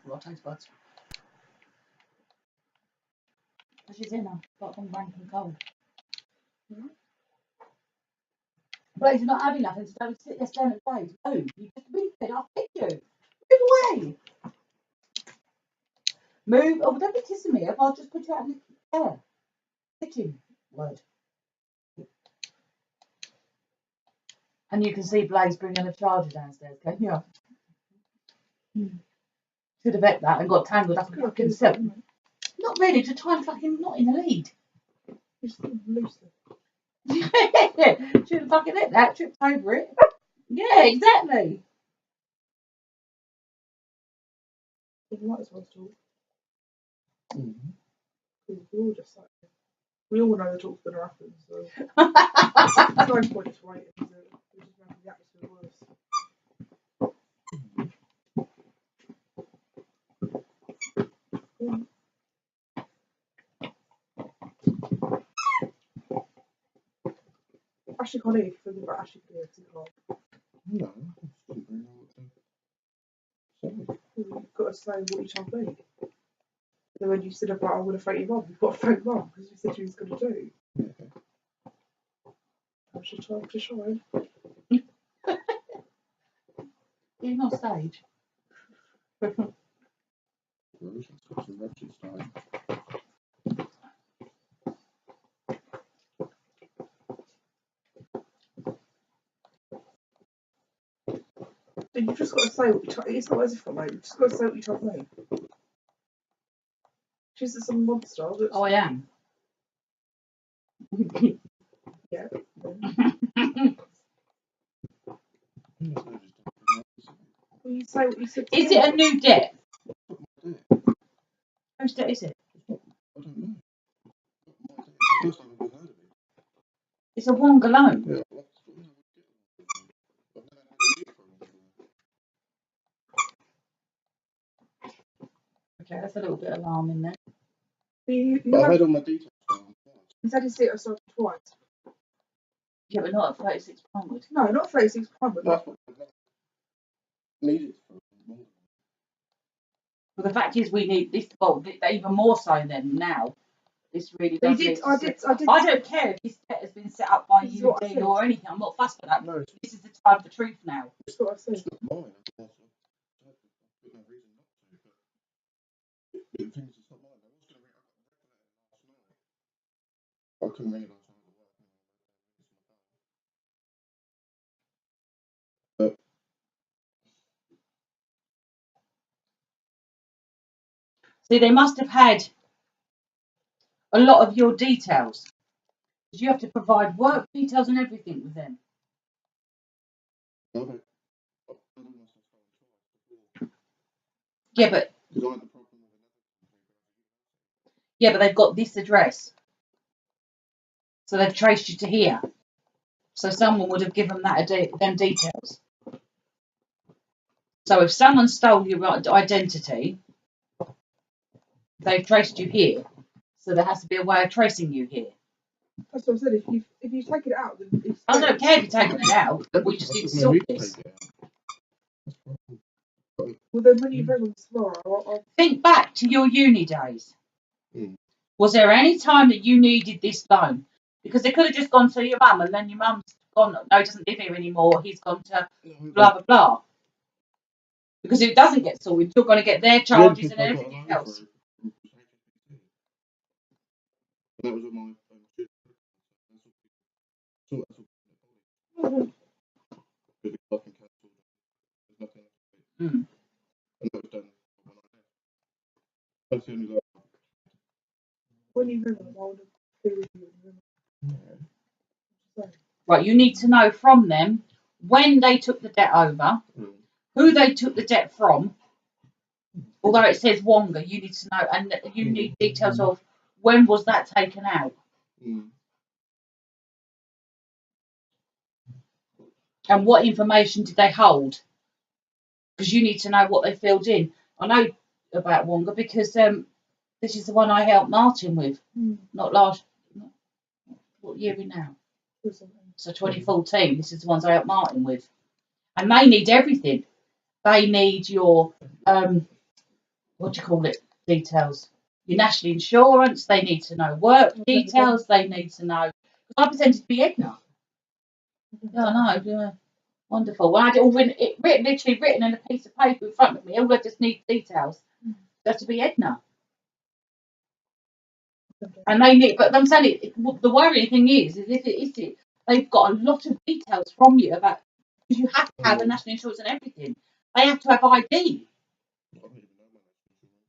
to our taste buds. What's your dinner? Got one rank and cold. Blaze, you're not having nothing, so don't sit there staring at Blaze. No, you just move it. I'll pick you. Move away. Move. Oh, don't be kissing me. If I'll just put you out in the air. Kitchen. Word. And you can see Blaze bringing a charger downstairs, can you? Should have bet that and got tangled up and fucking silk. Not really, to try and fucking not in the lead. Just loose it. Should have fucking hit that, tripped over it. Yeah, exactly. You might as well talk. We all just like, we all know the talk's going to happen, so there's no point to waiting, is it? We just make the atmosphere worse. Ashley can't eat if you think about Ashley can eat it. No, I didn't really know what to say. You've got to say what you told me. And when you said about I'm going to thank your mum, you've got to thank mum because you said you was going to do. Okay. I should try to show. You're not stage. Roses, got some roses starting. You've just got to say what you told me. It's not as if I'm like, you've just got to say what you told me. She's just some monster. Oh, I am. Yeah. Well, you say what you said. Is it a new debt? Whose debt is it? I don't know. First time I've ever heard of it. It's a Wonga loan. Yeah. Okay, that's a little bit alarming then. But I've had all my details down. He's had his data sorted twice. Yeah, but not at £36. No, not £36, but That's what I've needed for more. But the fact is, we need this. Well, even more so than now. This really does. I don't care if this debt has been set up by you or anything. I'm not fussed with that. No, this is the time for truth now. That's what I said. It's not mine. I've got no reason not to. But the thing is, it's not mine. I was going to ring. I couldn't ring it last night. But see, they must have had a lot of your details. You have to provide work details and everything with them. okay. Yeah, but they've got this address, so they've traced you to here. So someone would have given them details. So if someone stole your identity, they've traced you here. So there has to be a way of tracing you here. That's what I said. If you take it out, then it's I don't care if you're taking it out, but we just need to sort this. Well, then when you ring them tomorrow, I'll think back to your uni days. Mm. Was there any time that you needed this loan? Because they could have just gone to your mum and then your mum's gone, no, he doesn't live here anymore, he's gone to blah, blah, blah. Because if it doesn't get sorted, you're going to get their charges and everything else. That was on my Mm. And that was done that's the only lot. when you ring them, I'll be with you. Right, you need to know from them when they took the debt over, who they took the debt from. Although it says Wonga, you need to know, and you need details of when was that taken out. And what information did they hold? Because you need to know what they filled in. I know about Wonga because this is the one I helped Martin with. Not last. What year are we now? So 2014. This is the ones I helped Martin with, and they need everything. They need your what do you call it, details. Your national insurance, they need to know work details, they need to know. I pretended to be Edna. Yeah, I know, yeah. Wonderful. Well, I had it all literally written in a piece of paper in front of me. All I just need details. Just to be Edna. And they need, but I'm telling you, the worrying thing is if it is, they've got a lot of details from you about, because you have to have a national insurance and everything. They have to have ID. I don't even know my national insurance.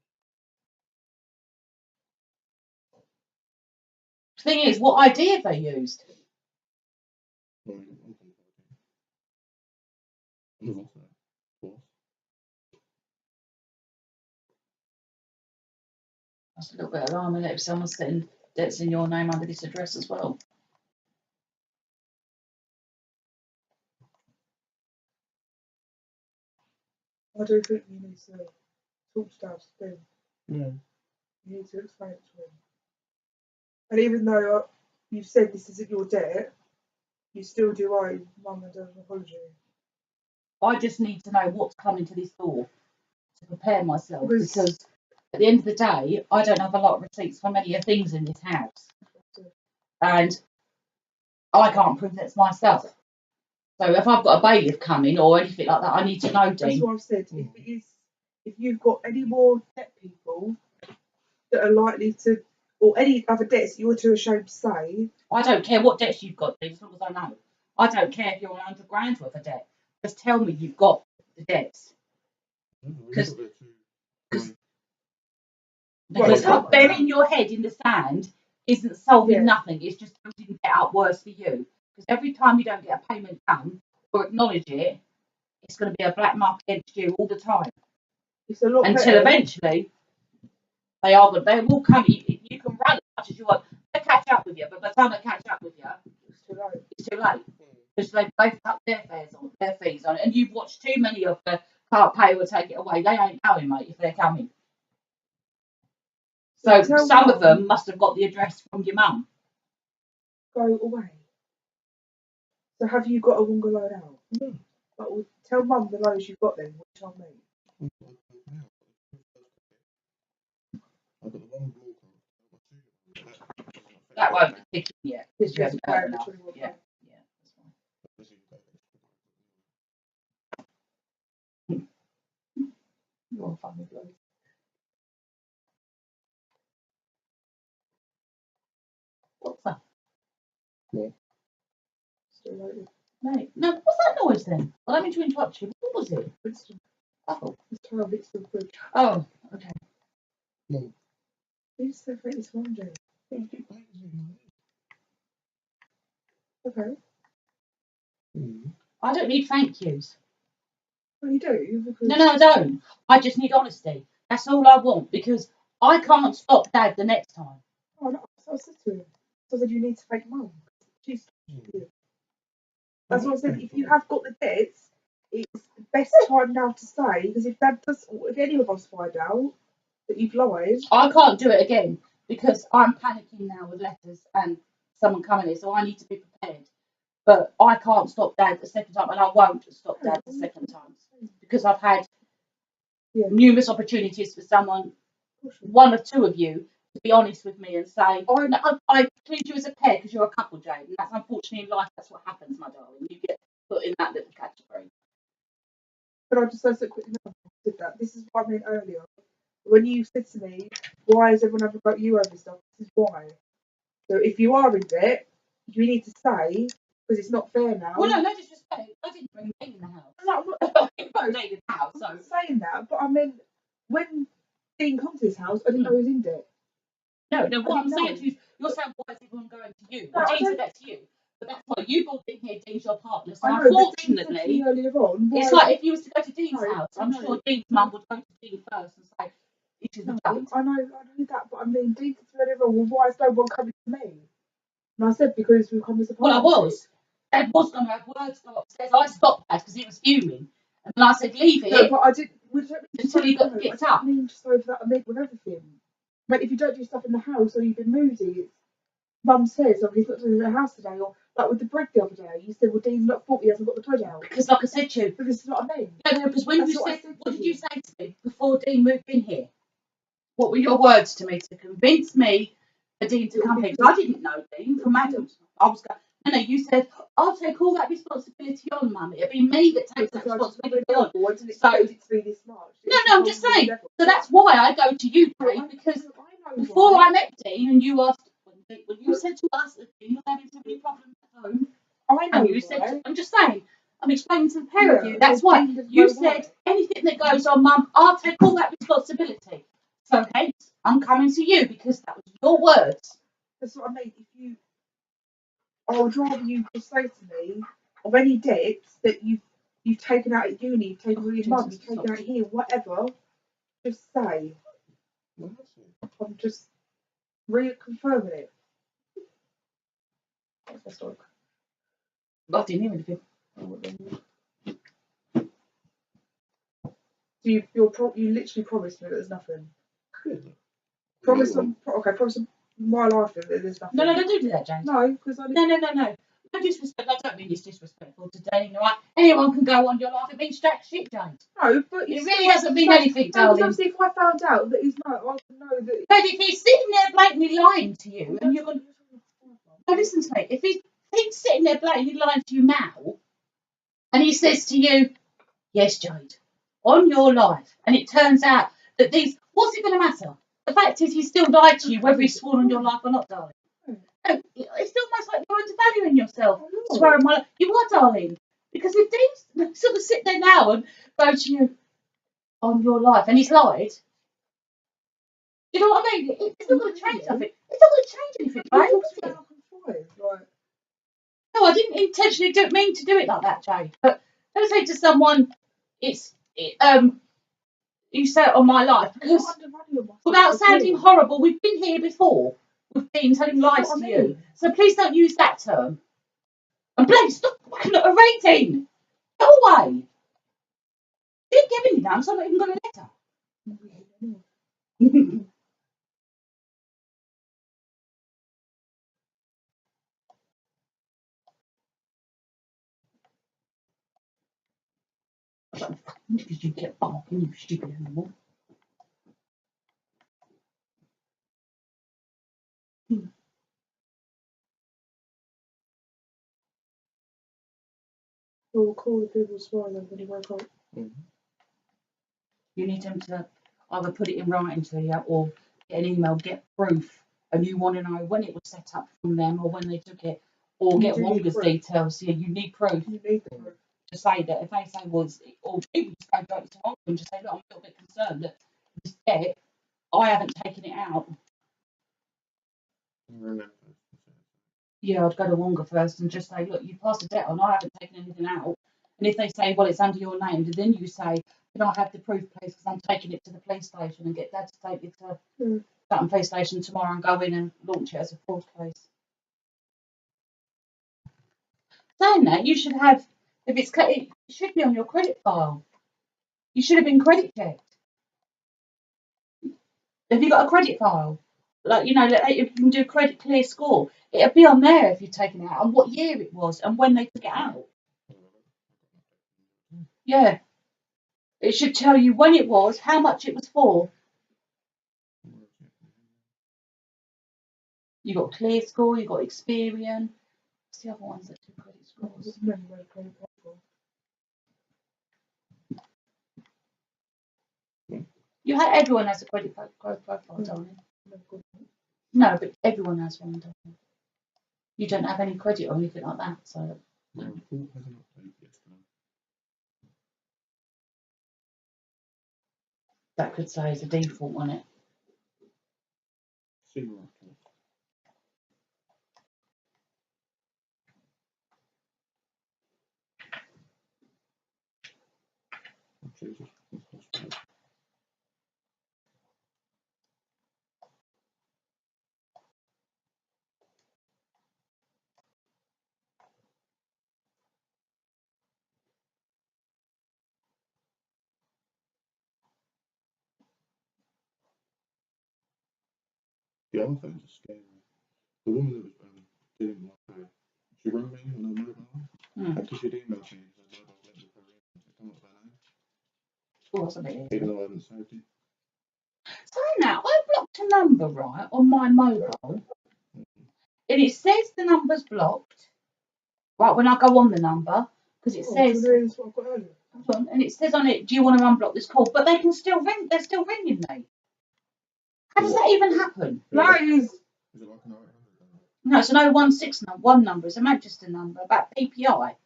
The thing is, what ID have they used? Sorry, I'm confused. Move on to that. Of course. That's a little bit alarming if someone's sitting that's in your name under this address as well. I do think you need to talk to Dad then. Yeah. You need to explain it to him. And even though you've said this isn't your debt, you still do owe Mum and Dad an apology. I just need to know what's coming to this door to prepare myself, because at the end of the day, I don't have a lot of receipts for many of things in this house, and I can't prove that's myself. So if I've got a bailiff coming or anything like that, I need to know, Dean. That's what I've said. If you've got any more debt people that are likely to, or any other debts you're too ashamed to say. I don't care what debts you've got, Dean, as long as I know. I don't care if you're 100 grand worth of debt. Just tell me you've got the debts. Because burying your head in the sand isn't solving nothing. It's just building it up worse for you. Because every time you don't get a payment done or acknowledge it, it's going to be a black mark against you all the time. It's a lot until eventually they will come. You can run as much as you want. They catch up with you, but by the time they catch up with you, it's too late. Because they've cut their fees on it, and you've watched too many of the can't pay or take it away. They ain't going, mate, if they're coming. So some of them must have got the address from your mum. Go away. So have you got a Wonga load out? No. But we'll tell Mum the loads you've got then, which I'll make. I've got the one blue card. That won't be ticking yet because you haven't heard enough. Yeah, that's fine. You're a funny bloke. What's that? Yeah. Still loaded. Mate, no, what's that noise then? Well, I mean to interrupt you. What was it? Winston. Oh. It's 12 bits of the fridge. Oh, okay. No. Who's so great this one, Jay? Okay. I don't need thank yous. Well, you do. Because... No, I don't. I just need honesty. That's all I want, because I can't stop Dad the next time. Oh, no, so I said to him. So I said, you need to thank Mum. She's good. That's what I said. If you have got the debts, it's the best time now to say, because if Dad does, or if any of us find out that you've lied, I can't do it again because I'm panicking now with letters and someone coming in, so I need to be prepared. But I can't stop Dad the second time, and I won't stop Dad the second time because I've had numerous opportunities for someone, one or two of you, to be honest with me and say, I treat you as a pair because you're a couple, Jade, and that's unfortunately in life. That's what happens, my darling. You get put in that little category. But I just said quickly, did that. This is what I meant earlier. When you said to me, why has everyone ever got you over stuff? This is why. So if you are in debt, you need to say, because it's not fair now. Well, no disrespect. I didn't bring Dave in the house. No, I'm not Dave in the house. So. I'm not saying that, but I mean, when Dean comes to his house, I didn't know he was in debt. No, what I'm saying to you is, you're saying, why is everyone going to you? Well, Dean said that to you. But that's why you brought in here, Dean's your partner. So unfortunately, it's like if you was to go to Dean's house, I'm sure Dean's mum would go to Dean first and say, it is the date. I know that, but I mean, Dean said to earlier on, well, why is no one coming to me? And I said, because we've come as a partner. Well, I was. Dad was going to have words go upstairs. I stopped Dad because he was fuming. And then I said, leave it. No, but I didn't. Until he got picked up. I mean, just over that, I mean, with everything. But if you don't do stuff in the house or you've been moody, Mum says, oh, he's not doing it in the house today, or like with the bread the other day, you said, well, Dean's not fault, he hasn't got the bread out. Because, like I said to you, but this is what I mean. No, because when you said, what did you say to me before Dean moved in here? What were your words to me to convince me for Dean to come here? Because I didn't know Dean from Adam. I was going. No, you said I'll take all that responsibility on, Mum. It'll be me that takes that responsibility on. So it to be this much. no, I'm just saying. So that's why I go to you, Dean, because before I met Dean and you asked, when you said to us that Dean was having so many problems at home, I know. and you said, I'm just saying, I'm explaining to the pair of you. That's why you said anything that goes on, Mum, I'll take all that responsibility. So hence, I'm coming to you because that was your words. That's what I mean. I would rather you just say to me of any debts that you've taken out at uni, you've taken with your mum, you've taken out here, whatever. Just say. I'm just reconfirming it. That's all. I didn't hear anything. So you literally promised me that there's nothing. Promise on my life that there's nothing. No, don't do that, James. No, because I didn't. No. No disrespect. I don't mean it's disrespectful today. Right? Anyone can go on your life. It means jack shit, James. No, but it really hasn't been anything, darling. Obviously, if I found out that he's not, I would know that. But if he's sitting there blatantly lying to you, and you're going, no, listen to me. If he's sitting there blatantly lying to you now, and he says to you, "Yes, Jade, on your life," and it turns out that what's it going to matter? The fact is, he still lied to you, whether he's sworn on your life or not, darling. No, it's almost like you're undervaluing yourself. Swearing my life. You are, darling. Because if Dean sort of sit there now and go to you on your life, and he's lied, you know what I mean? It's not going to change nothing. It's not going to change anything, right? No, I didn't intentionally mean to do it like that, Jade. But don't say to someone, you say it on my life, because without sounding horrible, we've been here before. We've been telling lies to you. So please don't use that term. And Blake, stop looking at a rating. Go away. You didn't give me that, so I'm not even going to let her. Because you get barking, you stupid animal. We'll call the people smiling when he woke up. You need them to either put it in writing to you or get an email, get proof, and you want to know when it was set up from them or when they took it, or get Wonga's details. Yeah, you need proof. You need the proof. To say that if they say or people just go directly to Wonga and just say, look, I'm a little bit concerned that this debt, I haven't taken it out. Yeah, I'd go to Wonga first and just say, look, you passed the debt on, I haven't taken anything out. And if they say, well, it's under your name, then you say, can I have the proof, please, because I'm taking it to the police station and get Dad to take it to Sutton Police Station tomorrow and go in and launch it as a fraud case. Saying that, you should have, it should be on your credit file. You should have been credit checked. Have you got a credit file? Like, if you can do credit clear score, it'll be on there if you've taken it out and what year it was and when they took it out. Yeah. It should tell you when it was, how much it was for. You got clear score, you got Experian. What's the other ones that do credit scores? Everyone has a credit profile, darling. No, but everyone has one, darling. You don't have any credit or anything like that, so. That could say it's a default on it. The other thing is scary. The woman that was dealing with her, she rang me on her mobile. After she'd emailed me, her mobile went with her email. It come up her name. Oh, that's a bit easy. Even though I hadn't saved it. Saying that, I blocked a number, right, on my mobile, and it says the number's blocked, right, when I go on the number, because it says, hold on, and it says on it, do you want to unblock this call? But they can still ring, they're still ringing me. How does that even happen? That is. Is it like an 800 number? No, it's an 0161 number, it's a Manchester number about PPI.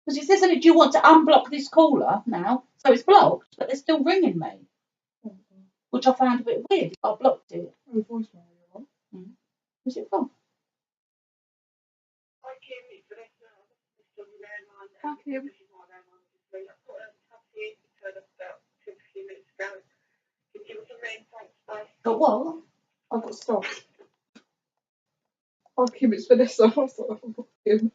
Because it says on it, do you want to unblock this caller now? So it's blocked, but they're still ringing me. Which I found a bit weird. I blocked it. Oh, voicemail you're on. Who's it from? Hi, Kim. Got what? I've got stock. Hi, Kim. It's Vanessa. I was like, oh, Kim.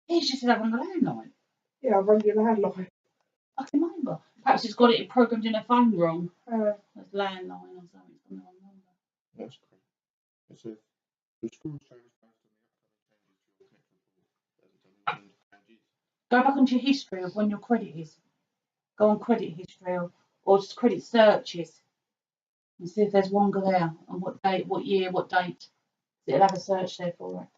Yeah, she said I'm on the landline. Yeah, I rang your landline. I can remember. Perhaps it's got it programmed in her phone wrong. It's landline or something. It's on the wrong number. That's great. It says the school changes based on the upcoming changes to your connection report. Go back onto your history of when your credit is. Go on credit history or just credit searches and see if there's Wonga there and what date, what year, what date. It'll have a search there for it.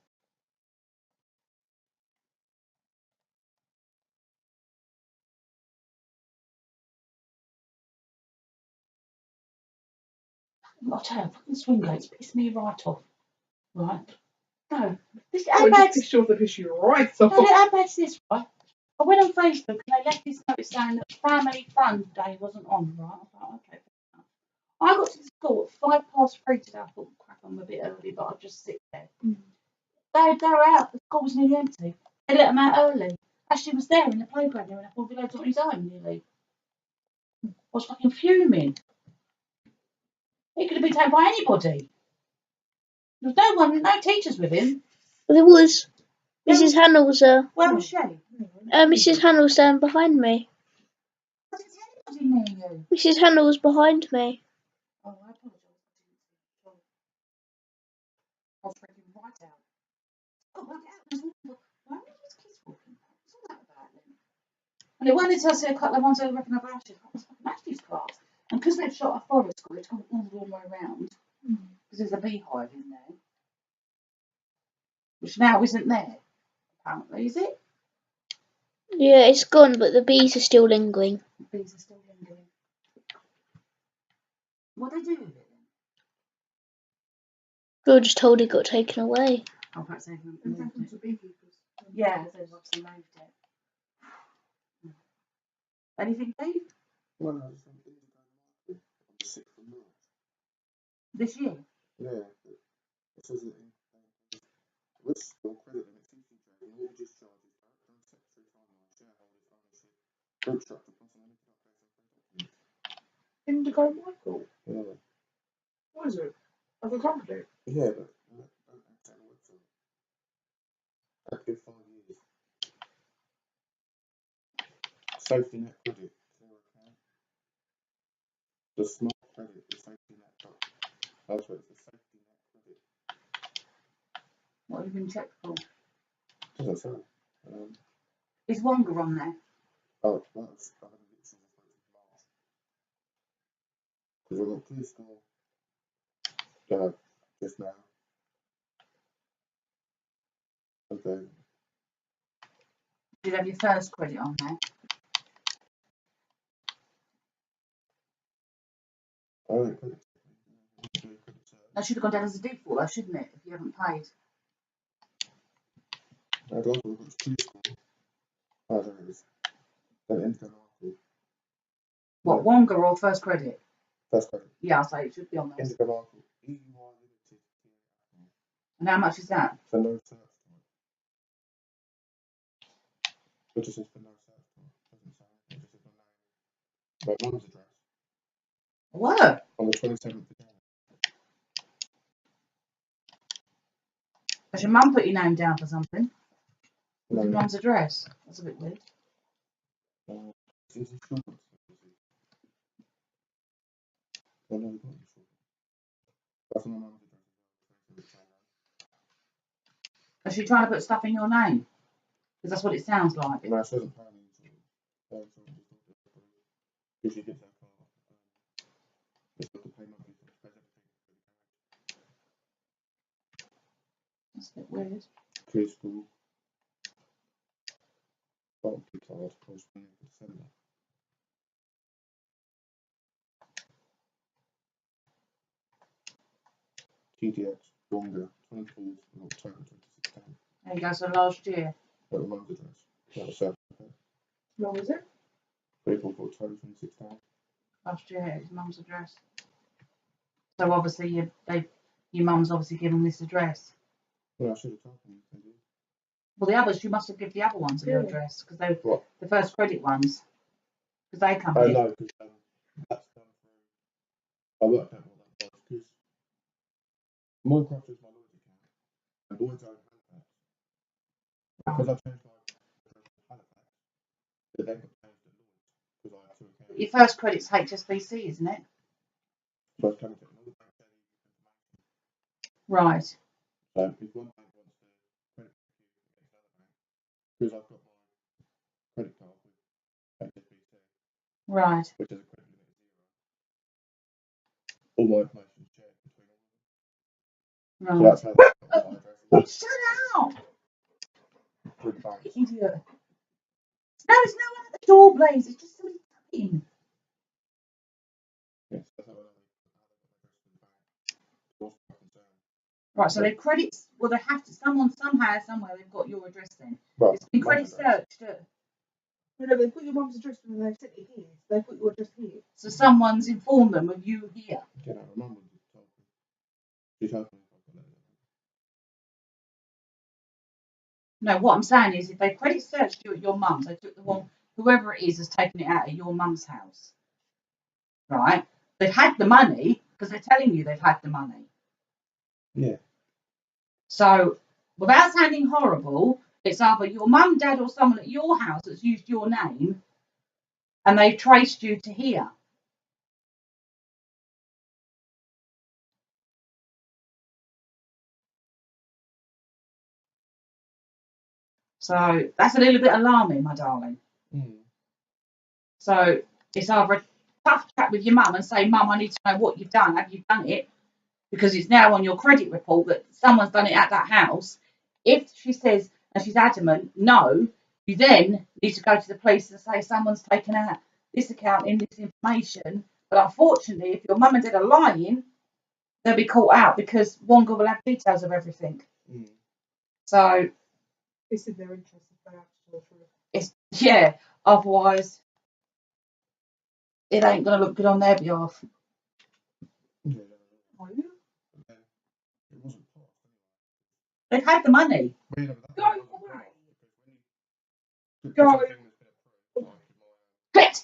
I'll tell you, fucking swing gates piss me right off. Right? No. This, how bad's Just sure to piss you right off. no, how bad's this, right? I went on Facebook and they left this note saying that Family Fun Day wasn't on, right? I thought, okay, fair enough. I got to the school at 3:05 today. I thought, crap, I'm a bit early, but I'll just sit there. They were out. The school was nearly empty. They let them out early. Ashley was there in the playground there, and I thought he was on his own nearly. I was fucking fuming. He could have been taken by anybody. There was no one, no teachers with him. There was. Mrs. Hannah was there. Where was she? Mrs. Hannah was standing behind me. I didn't see anybody near you. Mrs. Hannah was behind me. Oh, I apologise. I was freaking right out. Oh, right out. Why are these kids walking? What's all that about then? And it wanted to see a couple of ones over in about it. It was fucking Ashley's class. And because they've shot a forest school, it's gone all the way around. Because there's a beehive in there. Which now isn't there, apparently, is it? Yeah, it's gone, but the bees are still lingering. The bees are still lingering. What do they do with it then? We were just told it got taken away. Oh, perhaps they've moved it. Yeah, they've obviously moved it. Anything, Dave? Well, I was thinking on the 6th of March. This year? Yeah. It says it in risk or credit limit, CC trade, mortgages charges, director and secretary timeline, shareholders, ownership, group structure, plus unlimited updates and free documents. Indigo Michael. Yeah. What is it? As a company? Yeah, but don't access the website. Active 5 years. Safety net credit, 0 account. The smart credit, the safety net dot. That's what it's the safety net credit. What have you been checked for? Doesn't say. Is Wonga on there? Oh, that's I haven't looked since I spoke to March. Because I've got clear score. Just now. Okay. Did you have your first credit on there? I don't credit. That should have gone down as a default, though, shouldn't it? If you haven't paid. I'd like to look at clear score. Oh, there it is. Then enter Michael. What, Wonga or first credit? First credit. Yeah, I'll say it should be on there. Indigo Michael. EY Limited. And how much is that? For no search time. It just says for no search time. Doesn't say anything. It just says my name. My mum's address. What? On the 27th of January. Has your mum put your name down for something? No. With your mum's address? That's a bit weird. It's insurance. I know it's not insurance. That's my mum's address. Is she trying to put stuff in your name? Because that's what it sounds like. No, she doesn't pay any insurance. If she gets her car, it's got to pay monthly for it, pays everything. That's a bit weird. Clear school. Barclay card was paying for December. TDX, longer, 24th of October 2016. There you go, so last year. At the mum's address. That was South. What was it? 24th of October 2016. Last year at his mum's address. So obviously your mum's obviously given this address. Well, I should have told them. They did. Well, the others, you must have given the other ones your Yeah. address because they What? the first credit ones. Because they come I in. know, because that's done through. I worked out what that was, because Minecraft is my Lloyd's account, and Lloyd's own Halifax. Because I changed my address to Halifax, it then got changed to Lloyd's, because I have two accounts. Your first credit's HSBC, isn't it? So I was coming to all the banks share information. Right. So if one bank wants to credit you against another bank, because I've got my credit card with HSBC, Right. which is a credit limit of 0, all my information is shared between all of them. So Right. that's how they got my addresses Shut up! with banks. Idiot. No, there's no one at the door, Blaze. It's just somebody tapping. Yes, that's how I know they got my address with the bank. What's my concern? Right, so they credits. Well, they have to. Someone somehow somewhere they've got your address then. Well, It's been credit mum's address. searched. No, they put your mum's address and they've sent it here. They put your address here. So someone's informed them of you here. You know, my mum would have told me. She told me if I've got that. No, what I'm saying is if they credit searched you at your mum's, they took the one, whoever it is has taken it out of your mum's house. Right? They've had the money because they're telling you they've had the money. Yeah. So without sounding horrible, it's either your mum, dad, or someone at your house that's used your name and they've traced you to here. So that's a little bit alarming, my darling. Mm. So it's either a tough chat with your mum and say, Mum, I need to know what you've done. Have you done it? Because it's now on your credit report that someone's done it at that house. If she says, and she's adamant, no, you then need to go to the police and say someone's taken out this account in this information. But unfortunately, if your mum and dad are lying, they'll be caught out because Wonga will have details of everything. Mm. So It's in their interest if they have to go through it. it's, yeah, otherwise it ain't going to look good on their behalf. Yeah. Are you? And then it wasn't passed anyway. They've had the money. Well, you know, but Go that wasn't away. passed because Go. something that's been approved, like Quit!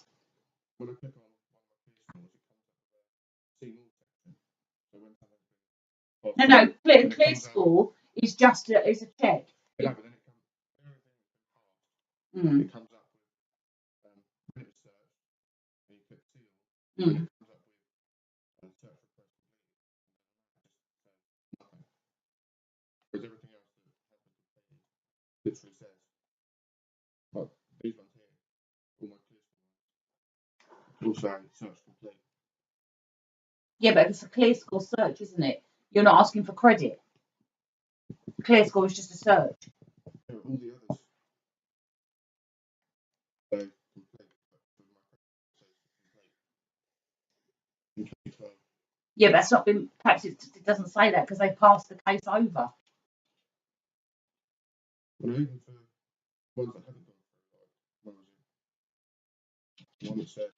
when I click on one of my personals, it comes up with a see more section. So when something's been passed, No, clear when it comes out- score is just is a check. Yeah, but then it comes, everything that's been passed, Mm. it comes up with when it was searched, and you click seal, Mm. and it comes up with search request completed. Nothing. Because everything else that has been completed literally says, like these ones here, all my clear score ones, all say search complete. Yeah, but it's a clear score search, isn't it? You're not asking for credit. Clear score is just a search. Yeah, all the others say complete, but for my credit it says complete. In 2012. Yeah, but that's not been. Perhaps it doesn't say that because they passed the case over. Well, even for ones that haven't gone through, like when was it? One that said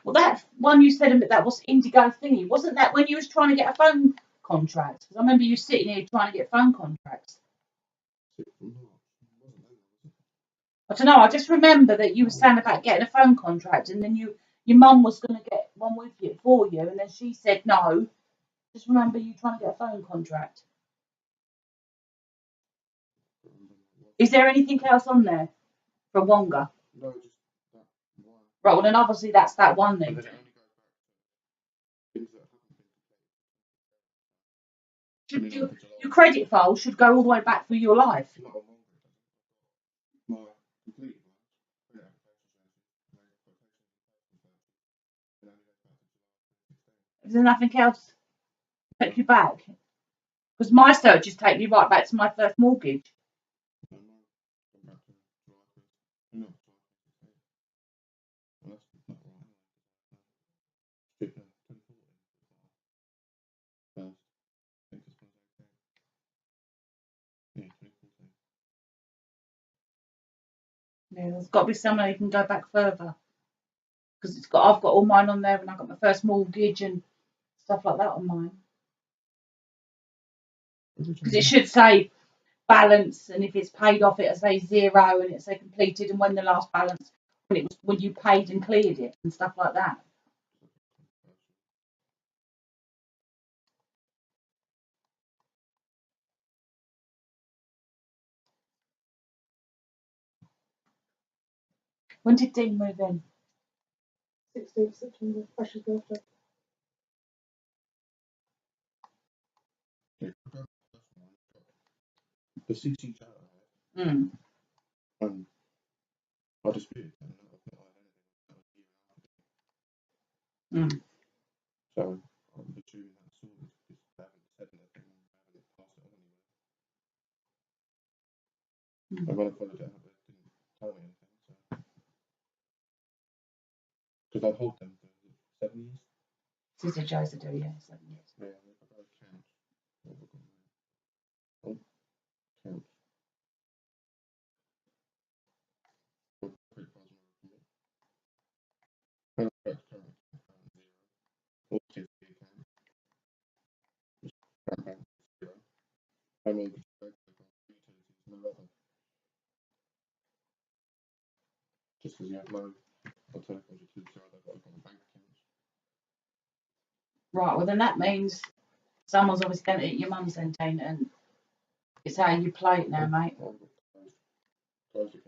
Well, that one you said that was Indigo thingy. Wasn't that when you was trying to get a phone contract? Because I remember you sitting here trying to get phone contracts. 6th of March. It wasn't that, was it? I don't know. I just remember that you were saying about getting a phone contract, and then your mum was going to get one with you for you, and then she said no. Just remember you trying to get a phone contract. I can't remember what it was. Is there anything else on there for Wonga? No, just that one. Right. Well, then obviously that's that one And then. then it only goes back to things that haven't been completed. Should And then your, on to July. your credit file should go all the way back through your life. Not on Monday, it doesn't. My completed ones, credit application services, and then quotations and services, and only goes back to July 2016. Is there nothing else take you back? Because my searches take me right back to my first mortgage. And mine gone back to July 20, no, July 2016. And that's not right anyway. Straight down, 2014. First, I think this one's okay. Yeah, 2014. Yeah, there's got to be somewhere you can go back further. Because I've got all mine on there, and I've got my first mortgage and stuff like that on mine. Because it should say balance, and if it's paid off, it'll say 0, and it'll say completed, and when the last balance, when you paid and cleared it, and stuff like that. When did Dean move in? 16th September, Ashley's birthday. Yeah, I got the first one. The CC chat I had, Mm. I disputed that, and I think I had anything that was a year after. Mm. So I'm assuming that's sorted because they haven't said anything and they haven't passed it on anywhere. Mm. And when I followed it up, it didn't tell me anything. So because I hold them for 7 years. Sister Joe's to do, yeah, 7 years. Yeah, if I go count, what have I got there? Oh, count. Oh, credit cards on my report. Current account, 0. Autism account. Current bank, 0. Home mortgage, utilities, no other. Just because you have no alternative utility, so I've got a bank account. Right, well then that means someone's obviously going to eat your mum's then, Dane, and it's how you play it now, mate. I've got closed account.